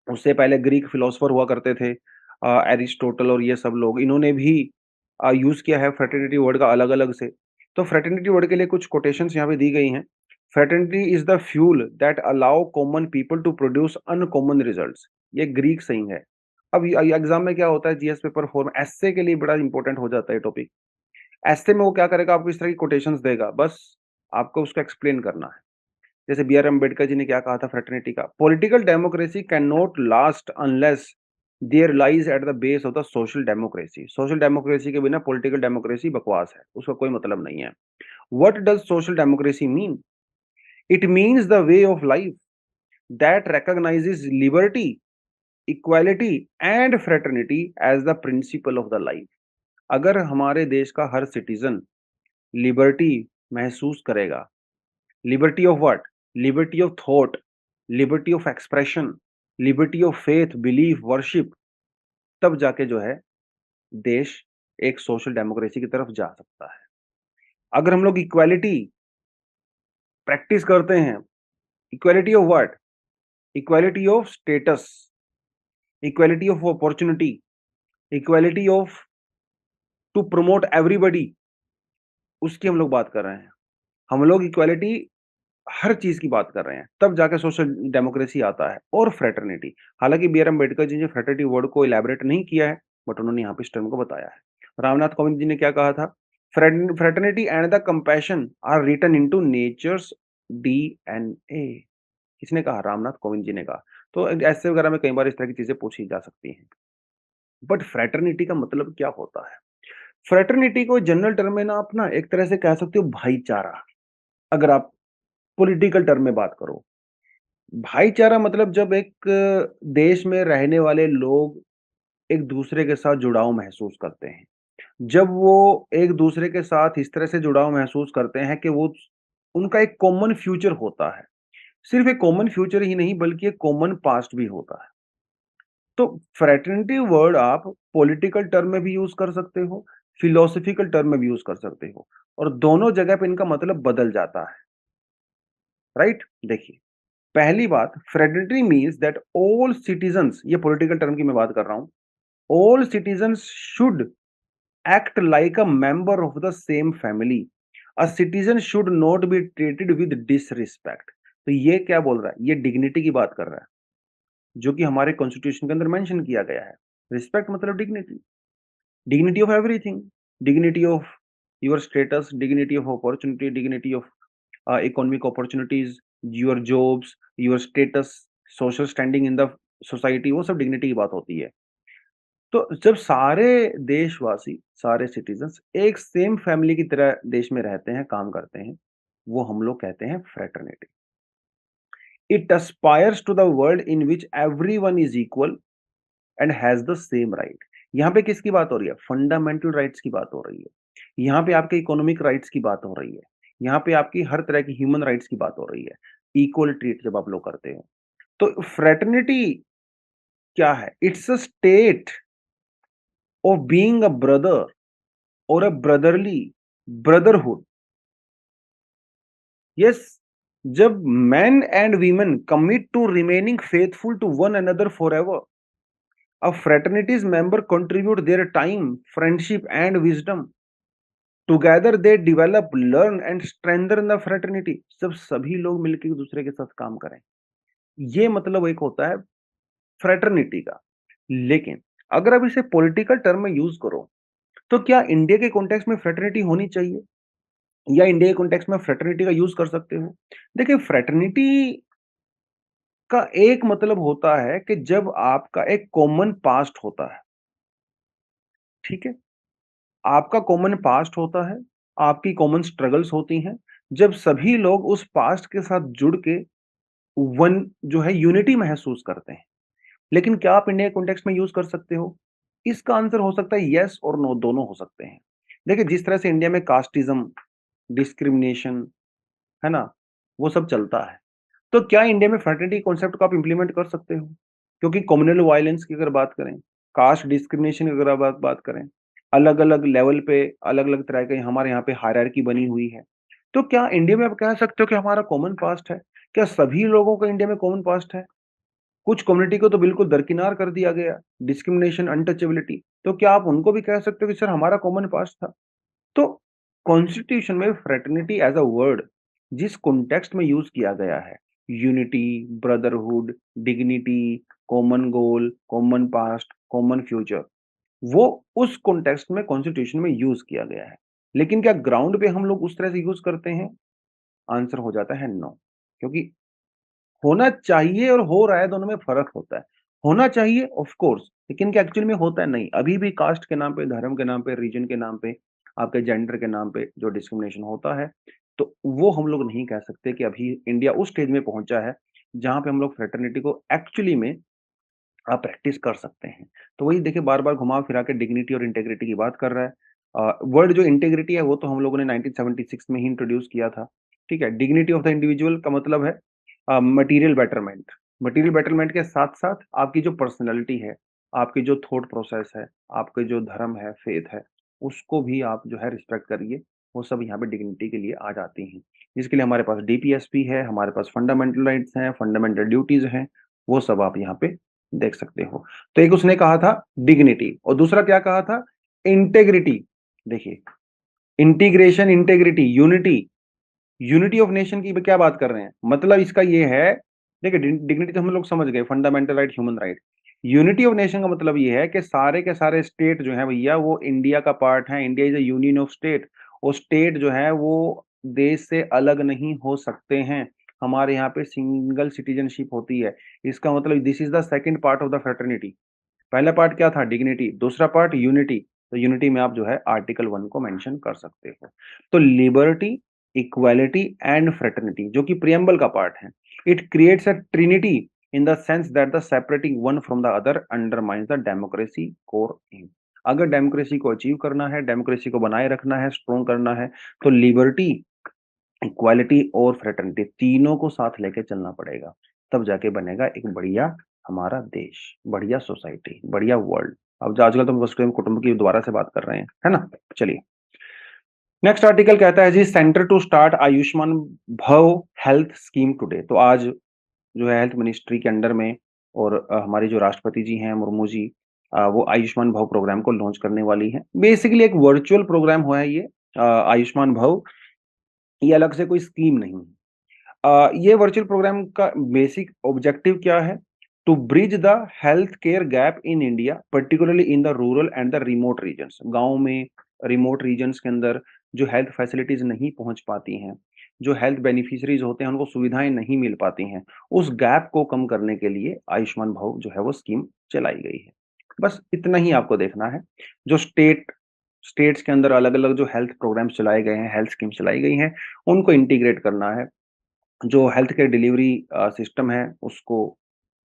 उससे पहले ग्रीक फिलोसोफर हुआ करते थे एरिस्टोटल और ये सब लोग, इन्होंने भी यूज़ किया है फ्रैटर्निटी वर्ड का अलग-अलग से। तो फ्रैटर्निटी वर्ड के लिए कुछ कोटेशंस यहाँ पे दी गई हैं। Fraternity is the fuel that allow common people to produce uncommon results. ये ग्रीक saying है। अब एग्ज़ाम में क्या होता है जीएस पेपर 4 में एस्से के लिए बड़ा इंपॉर्टेंट हो जाता है टॉपिक। एस्से में वो क्या करेगा, आपको इस तरह की कोटेशंस देगा, बस आपको उसको एक्सप्लेन करना है। जैसे बी आर अम्बेडकर जी ने क्या कहा था फ्रैटर्निटी का, political democracy can not last unless there lies at the base of the social democracy. Social democracy के बिना पॉलिटिकल डेमोक्रेसी बकवास है, उसका कोई मतलब नहीं है। What does social democracy mean? It means the way of life that recognizes liberty, equality and fraternity as the principle of the life. अगर हमारे देश का हर सिटीजन लिबर्टी महसूस करेगा, liberty of what? Liberty of thought, liberty of expression, liberty of faith, belief, worship, तब जाके जो है देश एक सोशल डेमोक्रेसी की तरफ जा सकता है। अगर हम लोग इक्वालिटी प्रैक्टिस करते हैं, equality of what? Equality of status, equality of opportunity, equality of to promote everybody, उसकी हम लोग बात कर रहे हैं। हम लोग इक्वालिटी हर चीज़ की बात कर रहे हैं, तब जाके सोशल डेमोक्रेसी आता है और फ्रैटर्निटी। हालाँकि बी आर अम्बेडकर जी ने फ्रैटर्निटी वर्ड को इलैबोरेट नहीं किया है, बट उन्होंने यहाँ पे इस टर्म को बताया है। रामनाथ कोविंद जी ने क्या कहा था? Fraternity and the compassion are written into nature's DNA. किसने कहा? रामनाथ कोविंद जी ने कहा। तो ऐसे वगैरह में कई बार इस तरह की चीजें पूछी जा सकती हैं। बट फ्रेटर्निटी का मतलब क्या होता है? फ्रेटर्निटी को जनरल टर्म में ना आप ना एक तरह से कह सकते हो भाईचारा। अगर आप पॉलिटिकल टर्म में बात करो, भाईचारा मतलब जब एक देश में रहने वाले लोग एक दूसरे के साथ जुड़ाव महसूस करते हैं। जब वो एक दूसरे के साथ इस तरह से जुड़ाव महसूस करते हैं कि वो उनका एक कॉमन फ्यूचर होता है। सिर्फ एक कॉमन फ्यूचर ही नहीं बल्कि एक कॉमन पास्ट भी होता है। तो फ्रेटर्निटी वर्ड आप पॉलिटिकल टर्म में भी यूज कर सकते हो, फिलोसॉफिकल टर्म में भी यूज कर सकते हो और दोनों जगह पे इनका मतलब बदल जाता है, राइट? देखिए, पहली बात fraternity means that all citizens, ये पॉलिटिकल टर्म की मैं बात कर रहा हूं, all citizens should act like a member of the same family. A citizen should not be treated with disrespect. तो ये क्या बोल रहा है? ये डिग्निटी की बात कर रहा है, जो कि हमारे कॉन्स्टिट्यूशन के अंदर मेंशन किया गया है। रिस्पेक्ट मतलब dignity, dignity of everything, dignity of your status, dignity of opportunity, dignity of economic opportunities, your jobs, your status, social standing in the society, वो सब डिग्निटी की बात होती है। तो जब सारे देशवासी, सारे सिटीजन्स एक सेम फैमिली की तरह देश में रहते हैं, काम करते हैं, वो हम लोग कहते हैं fraternity. It aspires to the world in which everyone is equal and has the same right. यहाँ पे किसकी बात हो रही है? फंडामेंटल राइट्स की बात हो रही है। यहाँ पे आपके इकोनॉमिक राइट्स की बात हो रही है। यहाँ पे आपकी हर तरह की ह्यूमन राइट्स की बात हो रही है। इक्वल ट्रीट जब आप लोग करते हो, तो फ्रेटर्निटी क्या है? It's a state of being a brother और a brotherly brotherhood. Yes, जब men and women commit to remaining faithful to one another forever, a fraternity's member contribute their time, friendship and wisdom. Together they develop, learn and strengthen the fraternity. जब सभी लोग मिलकर एक दूसरे के साथ काम करें, ये मतलब एक होता है फ्रेटर्निटी का। लेकिन अगर आप इसे पॉलिटिकल टर्म में यूज करो, तो क्या इंडिया के कॉन्टेक्स्ट में फ्रेटर्निटी होनी चाहिए या इंडिया के कॉन्टेक्स्ट में फ्रेटर्निटी का यूज कर सकते हो? देखिए, फ्रेटर्निटी का एक मतलब होता है कि जब आपका एक कॉमन पास्ट होता है, ठीक है? आपका कॉमन पास्ट होता है, आपकी कॉमन स्ट्रगल्स होती हैं, जब सभी लोग उस पास्ट के साथ जुड़ के वन जो है यूनिटी महसूस करते हैं। लेकिन क्या आप इंडिया के कॉन्टेक्स्ट में यूज कर सकते हो? इसका आंसर हो सकता है येस और नो, दोनों हो सकते हैं। देखिए, जिस तरह से इंडिया में कास्टिज्म, डिस्क्रिमिनेशन, है ना? वो सब चलता है। तो क्या इंडिया में फ्रेटर्निटी कॉन्सेप्ट को आप इम्प्लीमेंट कर सकते हो? क्योंकि कम्युनल वायलेंस की अगर बात करें, कास्ट डिस्क्रिमिनेशन की अगर आप बात करें, अलग-अलग लेवल पे अलग-अलग तरह के हमारे यहाँ पे हायरार्की बनी हुई है। तो क्या इंडिया में आप कह सकते हो कि हमारा कॉमन पास्ट है? क्या सभी लोगों का इंडिया में कॉमन पास्ट है? कुछ कम्युनिटी को तो बिल्कुल दरकिनार कर दिया गया, डिस्क्रिमिनेशन, अनटचेबिलिटी। तो क्या आप उनको भी कह सकते हो कि सर हमारा कॉमन पास्ट था? तो कॉन्स्टिट्यूशन में फ्रेटर्निटी एज अ वर्ड जिस कॉन्टेक्स्ट में यूज किया गया है, unity, brotherhood, dignity, common goal, common past, common future, वो उस कॉन्टेक्स्ट में कॉन्स्टिट्यूशन में यूज किया गया है। लेकिन क्या ग्राउंड पे हम लोग उस तरह से यूज करते हैं? आंसर हो जाता है नो। क्योंकि होना चाहिए और हो रहा है, दोनों में फ़र्क होता है। होना चाहिए ऑफ़ कोर्स, लेकिन क्या एक्चुअल में होता है? नहीं। अभी भी कास्ट के नाम पे, धर्म के नाम पे, रीजन के नाम पे, आपके जेंडर के नाम पे जो डिस्क्रिमिनेशन होता है, तो वो हम लोग नहीं कह सकते कि अभी इंडिया उस स्टेज में पहुँचा है, जहाँ पे हम लोग फ्रेटर्निटी को एक्चुअली में प्रैक्टिस कर सकते हैं। तो वही देखिए, बार-बार घुमा-फिरा के डिग्निटी और इंटीग्रिटी की बात कर रहा है। वर्ड जो इंटीग्रिटी है वो तो हम लोगों ने 1976 में ही इंट्रोड्यूस किया था, ठीक है? डिग्निटी ऑफ द इंडिविजुअल का मतलब है मटीरियल बेटरमेंट। मटीरियल बेटरमेंट के साथ-साथ आपकी जो पर्सनैलिटी है, आपकी जो थॉट प्रोसेस है, आपके जो धर्म है, फेथ है, उसको भी आप जो है रिस्पेक्ट करिए। वो सब यहाँ पे डिग्निटी के लिए आ जाती हैं। जिसके लिए हमारे पास डीपीएसपी है, हमारे पास फंडामेंटल राइट्स हैं, फंडामेंटल ड्यूटीज़ हैं, वो सब आप यहाँ पे देख सकते हो। तो एक उसने कहा था डिग्निटी और दूसरा क्या कहा था? इंटेग्रिटी। देखिए, integration, integrity, unity, unity of nation की क्या बात कर रहे हैं? मतलब इसका ये है, देखिए डिग्निटी तो हम लोग समझ गए, fundamental right, human right. Unity of nation का मतलब ये है कि सारे के सारे स्टेट जो हैं भैया वो इंडिया का पार्ट है, India is a union of state. वो स्टेट जो है वो देश से अलग नहीं हो सकते हैं। हमारे यहाँ पे सिंगल सिटीजनशिप होती है। इसका मतलब this is the second part of the fraternity. पहला पार्ट क्या था? डिग्निटी। दूसरा पार्ट यूनिटी। तो यूनिटी में आप जो है आर्टिकल 1 को मेंशन कर सकते हो। तो लिबर्टी, इक्वालिटी एंड फ्रेटर्निटी जो कि प्रियम्बल का पार्ट है, it creates a trinity in the sense that the separating one from the other undermines the democracy core aim. अगर डेमोक्रेसी को अचीव करना है, डेमोक्रेसी को बनाए रखना है, स्ट्रॉन्ग करना है, तो लिबर्टी, इक्वालिटी और फ्रेटर्निटी तीनों को साथ लेके चलना पड़ेगा। तब जाके बनेगा एक बढ़िया हमारा देश, बढ़िया सोसाइटी, बढ़िया वर्ल्ड। अब आजकल तो हम वसुधैव कुटुंब की दोबारा से बात कर रहे हैं, है ना? चलिए, नेक्स्ट आर्टिकल कहता है जी, सेंटर टू स्टार्ट आयुष्मान भव हेल्थ स्कीम टुडे। तो आज जो है हेल्थ मिनिस्ट्री के अंडर में और हमारे जो राष्ट्रपति जी हैं मुर्मू जी, वो आयुष्मान भव प्रोग्राम को लॉन्च करने वाली है। बेसिकली एक वर्चुअल प्रोग्राम हुआ है ये, आयुष्मान भव। ये अलग से कोई स्कीम नहीं है। ये वर्चुअल प्रोग्राम का बेसिक ऑब्जेक्टिव क्या है? To bridge the health care gap in India, particularly in the rural and the remote regions. गाँव में, रिमोट रीजन्स के अंदर जो हेल्थ फैसिलिटीज नहीं पहुंच पाती हैं, जो हेल्थ बेनिफिशियरीज होते हैं, उनको सुविधाएं नहीं मिल पाती हैं, उस गैप को कम करने के लिए आयुष्मान भव जो है वो स्कीम चलाई गई है। बस इतना ही आपको देखना है। जो स्टेट्स के अंदर अलग-अलग जो हेल्थ प्रोग्राम्स चलाए गए हैं, हेल्थ स्कीम चलाई गई हैं, उनको इंटीग्रेट करना है। जो हेल्थ केयर डिलीवरी सिस्टम है उसको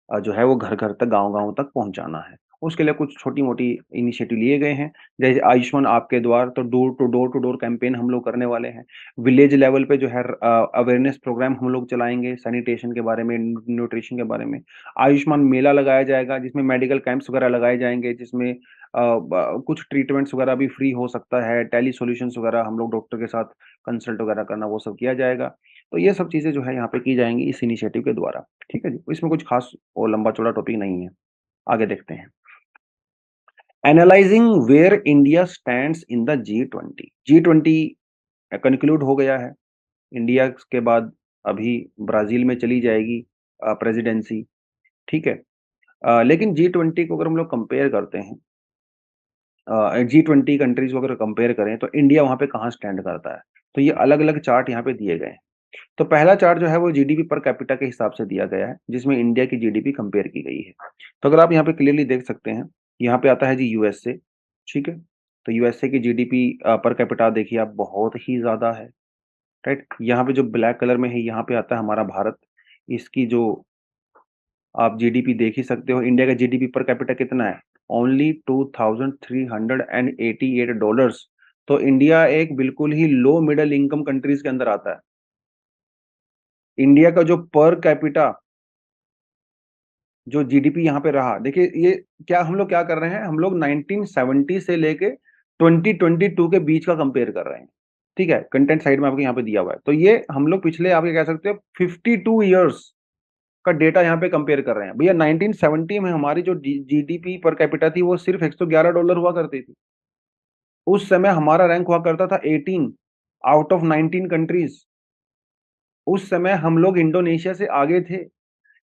जो है वो घर-घर तक, गाँव-गाँव तक पहुँचाना है। उसके लिए कुछ छोटी-मोटी इनिशिएटिव लिए गए हैं, जैसे आयुष्मान आपके द्वार, तो डोर टू डोर कैंपेन हम लोग करने वाले हैं। विलेज लेवल पे जो है अवेयरनेस प्रोग्राम हम लोग चलाएँगे, सैनिटेशन के बारे में, न्यूट्रिशन के बारे में। आयुष्मान मेला लगाया जाएगा, जिसमें मेडिकल कैंप्स वगैरह लगाए जाएँगे, जिसमें कुछ ट्रीटमेंट्स वगैरह भी फ्री हो सकता है, टेली सॉल्यूशंस वगैरह हम लोग डॉक्टर के साथ कंसल्ट वगैरह करना, वो सब किया जाएगा। तो ये सब चीज़ें जो है यहाँ पे की जाएँगी इस इनिशिएटिव के द्वारा। ठीक है जी? इसमें कुछ खास और लंबा-चौड़ा टॉपिक नहीं है। आगे देखते हैं। Analysing where India stands in the जी20। जी20 कन्क्लूड हो गया है। इंडिया के बाद अभी ब्राज़ील में चली जाएगी प्रेज़िडेंसी, ठीक है? लेकिन जी20 को अगर हम लोग कंपेयर करते हैं, जी20 कंट्रीज़ को अगर कंपेयर करें, तो इंडिया वहाँ पे कहाँ स्टैंड करता है? तो ये अलग-अलग चार्ट यहाँ पे दिए गए हैं। तो पहला चार्ट जो है वो जीडीपी पर कैपिटा के हिसाब से दिया गया है, जिसमें इंडिया की जीडीपी कंपेयर की गई है। तो अगर आप यहाँ पे क्लियरली देख सकते हैं, यहाँ पे आता है जी यूएसए, ठीक है? तो यूएसए की जीडीपी पर कैपिटा देखिए आप, बहुत ही ज़्यादा है, राइट? यहाँ पे जो ब्लैक कलर में है, यहाँ पे आता है हमारा भारत। इसकी जो आप जीडीपी देख ही सकते हो, इंडिया का जीडीपी पर कैपिटा कितना है? ओनली $2388। तो इंडिया एक बिल्कुल ही लो मिडल इनकम कंट्रीज़ के अंदर आता है। इंडिया का जो पर कैपिटा जो जीडीपी यहाँ पे रहा, देखिए ये क्या हम लोग क्या कर रहे हैं, हम लोग 1970 से लेके 2022 के बीच का कंपेयर कर रहे हैं, ठीक है? कंटेंट साइड में आपको यहाँ पे दिया हुआ है। तो ये हम लोग पिछले आप ये कह सकते हो 52 इयर्स का डेटा यहाँ पे कंपेयर कर रहे हैं। भैया 1970 में हमारी जो जीडीपी पर कैपिटा थी वो सिर्फ $111 हुआ करती थी। उस समय हमारा रैंक हुआ करता था 18 आउट ऑफ 19 कंट्रीज। उस समय हम लोग इंडोनेशिया से आगे थे।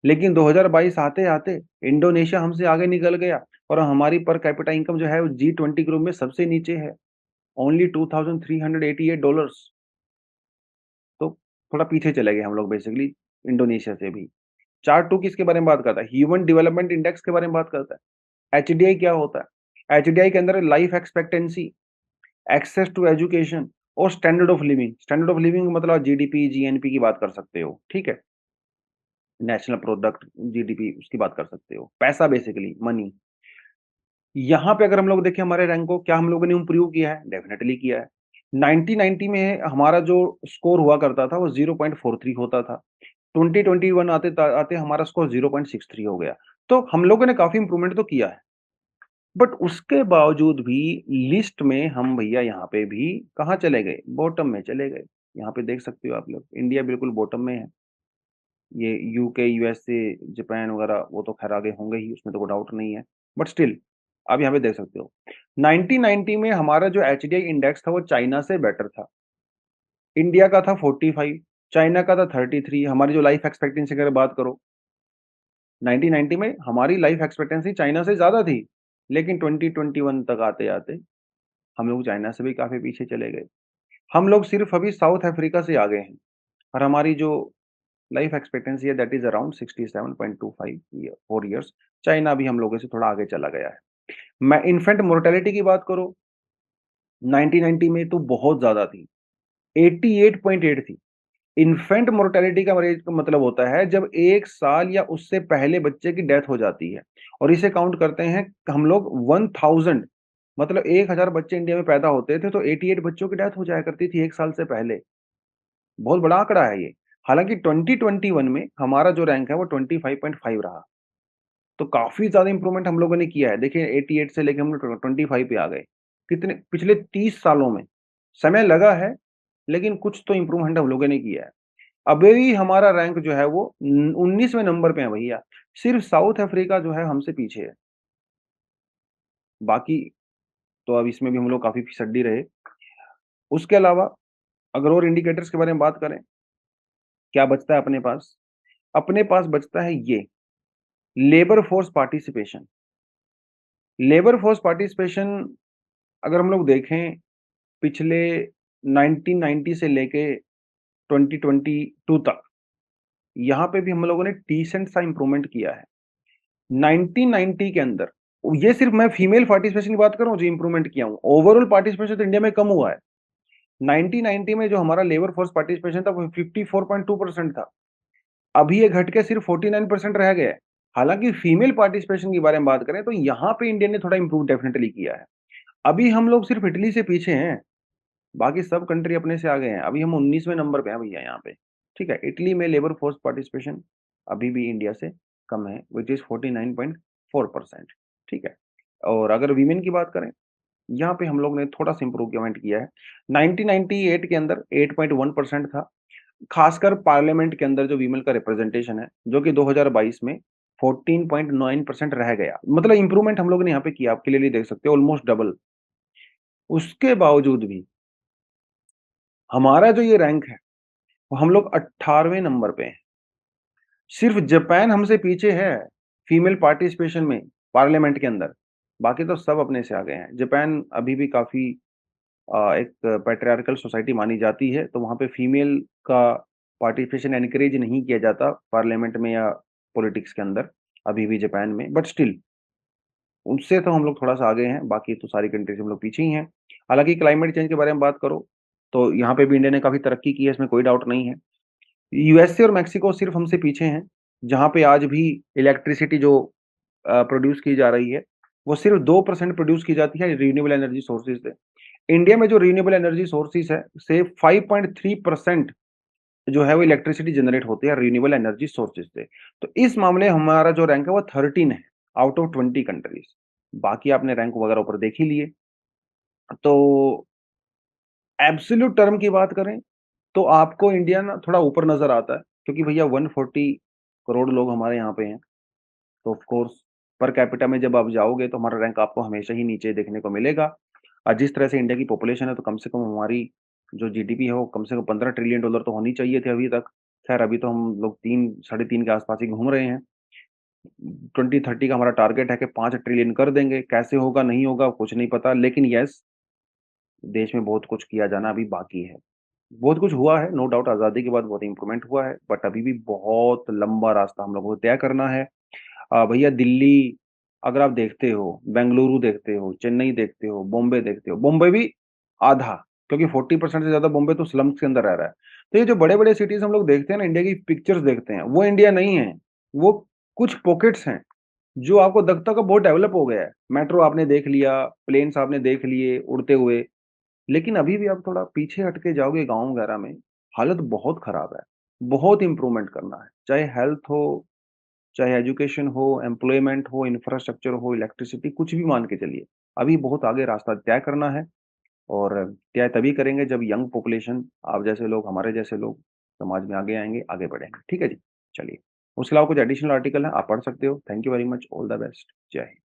लेकिन 2022 आते-आते इंडोनेशिया हमसे आगे निकल गया और हमारी पर कैपिटा इनकम जो है वो जी20 ग्रुप में सबसे नीचे है, ओनली $2388। तो थोड़ा पीछे चले गए हम लोग बेसिकली इंडोनेशिया से भी। चार्ट 2 किसके बारे में बात करता है? ह्यूमन डेवलपमेंट इंडेक्स के बारे में बात करता है। एचडीआई क्या होता है? एचडीआई के अंदर life expectancy, access to education और standard of living. Standard of living मतलब जीडीपी, जीएनपी की बात कर सकते हो, ठीक है? नेशनल प्रोडक्ट, जीडीपी उसकी बात कर सकते हो। पैसा बेसिकली मनी। यहाँ पे अगर हम लोग देखें हमारे रैंक को, क्या हम लोगों ने इम्प्रूव किया है? डेफिनेटली किया है। 1990 में हमारा जो स्कोर हुआ करता था वो 0.43 होता था। 2021 आते हमारा स्कोर 0.63 हो गया। तो हम लोगों ने काफ़ी इम्प्रूवमेंट तो किया है। बट उसके बावजूद भी लिस्ट में हम भैया यहाँ पे भी कहाँ चले गए? बॉटम में चले गए। यहाँ पे देख सकते हो आप लोग, इंडिया बिल्कुल बॉटम में है। ये यूके, यूएसए, जापान वगैरह वो तो ख़ैर आगे होंगे ही, उसमें तो कोई डाउट नहीं है। बट स्टिल आप यहाँ पे देख सकते हो 1990 में हमारा जो एचडीआई इंडेक्स था वो चाइना से बेटर था। इंडिया का था 45, चाइना का था 33। हमारी जो लाइफ एक्सपेक्टेंसी की अगर बात करो, 1990 में हमारी लाइफ एक्सपेक्टेंसी चाइना से ज़्यादा थी। लेकिन 2021 तक आते-आते हम लोग चाइना से भी काफ़ी पीछे चले गए। हम लोग सिर्फ अभी साउथ अफ्रीका से आगे हैं और हमारी जो लाइफ एक्सपेक्टेंसी है that is around 67.25 4 years. China भी हम लोगों से थोड़ा आगे चला गया है। मैं इन्फेंट मोर्टेलिटी की बात करूं, 1990 में तो बहुत ज्यादा थी, 88.8 थी। इन्फेंट मोर्टेलिटी का मतलब होता है जब 1 साल या उससे पहले बच्चे की डेथ हो जाती है, और इसे काउंट करते हैं हम लोग 1000, मतलब 1000 बच्चे इंडिया में पैदा होते थे तो 88 बच्चों की डेथ हो जाया करती थी 1 साल से पहले। बहुत बड़ा आंकड़ा है ये। हालांकि 2021 में हमारा जो रैंक है वो 25.5 रहा, तो काफी ज्यादा इंप्रूवमेंट हम लोगों ने किया है। देखिए 88 से लेके हम लोग 25 पे आ गए। कितने पिछले 30 सालों में समय लगा है, लेकिन कुछ तो इंप्रूवमेंट हम लोगों ने किया है। अभी भी हमारा रैंक जो है वो 19वें नंबर पे है भैया। सिर्फ साउथ अफ्रीका जो है हमसे पीछे है। बाकी तो अब इसमें भी हम लोग काफी फिसड्डी रहे। उसके अलावा अगर और इंडिकेटर्स के बारे में बात करें, क्या बचता है अपने पास? अपने पास बचता है ये labour force participation. Labour force participation अगर हम लोग देखें पिछले 1990 से लेके 2022 तक, यहाँ पे भी हम लोगों ने डिसेंट सा इंप्रूवमेंट किया है। 1990 के अंदर, ये सिर्फ मैं फीमेल पार्टिसिपेशन की बात कर रहा हूँ जो इंप्रूवमेंट किया हूँ, ओवरऑल पार्टिसिपेशन तो इंडिया में कम हुआ है। 1990 में जो हमारा लेबर फोर्स पार्टिसिपेशन था वो 54.2% था, अभी ये घट के सिर्फ 49% रह गया है। हालांकि फीमेल पार्टिसिपेशन की बारे में बात करें तो यहाँ पे इंडिया ने थोड़ा इंप्रूव डेफिनेटली किया है। अभी हम लोग सिर्फ इटली से पीछे हैं, बाकी सब कंट्री अपने से आ गए हैं। अभी हम 19वें नंबर पे हैं भैया यहाँ पे। ठीक है, इटली में लेबर फोर्स पार्टिसिपेशन अभी भी इंडिया से कम है, विच इज 49.4%। ठीक है, और अगर वीमेन की बात करें, यहाँ पे हम लोग ने थोड़ा सा इम्प्रूवमेंट किया है। 1998 के अंदर 8.1% था, खासकर पार्लियामेंट के अंदर जो वीमेन का रिप्रेजेंटेशन है, जो कि 2022 में 14.9% रह गया। मतलब इंप्रूवमेंट हम लोग ने यहाँ पे किया, आप क्लियरली देख सकते हो, ऑलमोस्ट डबल। उसके बावजूद भी हमारा जो ये रैंक है वो हम लोग 18वें नंबर पे हैं। सिर्फ जापान हमसे पीछे है फीमेल पार्टिसिपेशन में पार्लियामेंट के अंदर, बाकी तो सब अपने से आ गए हैं। जापान अभी भी काफी एक पैट्रियार्कल सोसाइटी मानी जाती है, तो वहाँ पे फीमेल का पार्टिसिपेशन एनकरेज नहीं किया जाता पार्लियामेंट में या पॉलिटिक्स के अंदर, अभी भी जापान में, बट स्टिल उससे तो हम लोग थोड़ा सा आगे हैं, बाकी तो सारी कंट्री से हम लोग पीछे ही हैं। हालांकि क्लाइमेट चेंज के बारे में बात करो तो यहाँ पे भी इंडिया ने काफी तरक्की की है, इसमें कोई डाउट नहीं है। यूएसए और मैक्सिको सिर्फ हमसे पीछे हैं, जहाँ पे आज भी इलेक्ट्रिसिटी जो प्रोड्यूस की जा रही है वो सिर्फ 2% प्रोड्यूस की जाती है रिन्यूएबल एनर्जी सोर्सेज से। इंडिया में जो रिन्यूएबल एनर्जी सोर्सेज है से 5.3% जो है वो इलेक्ट्रिसिटी जनरेट होती है रिन्यूएबल एनर्जी सोर्सेज से। तो इस मामले हमारा जो रैंक है वो 13 है आउट ऑफ 20 कंट्रीज। बाकी आपने रैंक वगैरह ऊपर देख ही लिए। तो एब्सोल्यूट टर्म की बात करें तो आपको इंडिया ना थोड़ा ऊपर नजर आता है, क्योंकि भैया 140 करोड़ लोग हमारे यहाँ पे हैं। तो ऑफ कोर्स पर कैपिटा में जब आप जाओगे तो हमारा रैंक आपको हमेशा ही नीचे देखने को मिलेगा। और जिस तरह से इंडिया की पॉपुलेशन है तो कम से कम हमारी जो जीडीपी है वो कम से कम $15 ट्रिलियन तो होनी चाहिए थे अभी तक। खैर अभी तो हम लोग 3 साढ़े 3 के आसपास ही घूम रहे हैं। 2030 का हमारा टारगेट है कि 5 ट्रिलियन कर देंगे। कैसे होगा नहीं होगा कुछ नहीं पता, लेकिन यस, देश में बहुत कुछ किया जाना अभी बाकी है। बहुत कुछ हुआ है, नो डाउट, आज़ादी के बाद बहुत इंप्रूवमेंट हुआ है, बट अभी भी बहुत लंबा रास्ता हम लोगों को तय करना है। भैया दिल्ली अगर आप देखते हो, बेंगलुरु देखते हो, चेन्नई देखते हो, बॉम्बे देखते हो, बॉम्बे भी आधा, क्योंकि 40% से ज़्यादा बॉम्बे तो स्लम्स के अंदर रह रहा है। तो ये जो बड़े-बड़े सिटीज़ हम लोग देखते हैं ना, इंडिया की पिक्चर्स देखते हैं, वो इंडिया नहीं है। वो कुछ पॉकेट्स हैं, जो आपको लगता होगा बहुत डेवलप हो गया है। मेट्रो आपने देख लिया, प्लेन्स आपने देख लिए उड़ते हुए, लेकिन अभी भी आप थोड़ा पीछे हट के जाओगे गाँव वगैरह में, हालत बहुत खराब है। बहुत इम्प्रूवमेंट करना है, चाहे हेल्थ हो, चाहे एजुकेशन हो, एम्प्लॉयमेंट हो, इंफ्रास्ट्रक्चर हो, इलेक्ट्रिसिटी, कुछ भी मान के चलिए। अभी बहुत आगे रास्ता तय करना है, और तय तभी करेंगे जब यंग पॉपुलेशन, आप जैसे लोग, हमारे जैसे लोग समाज में आगे आएँगे, आगे बढ़ेंगे। ठीक है जी? चलिए। उसके अलावा कुछ एडिशनल आर्टिकल है, आप पढ़ सकते हो। Thank you very much, all the best. जय हिंद।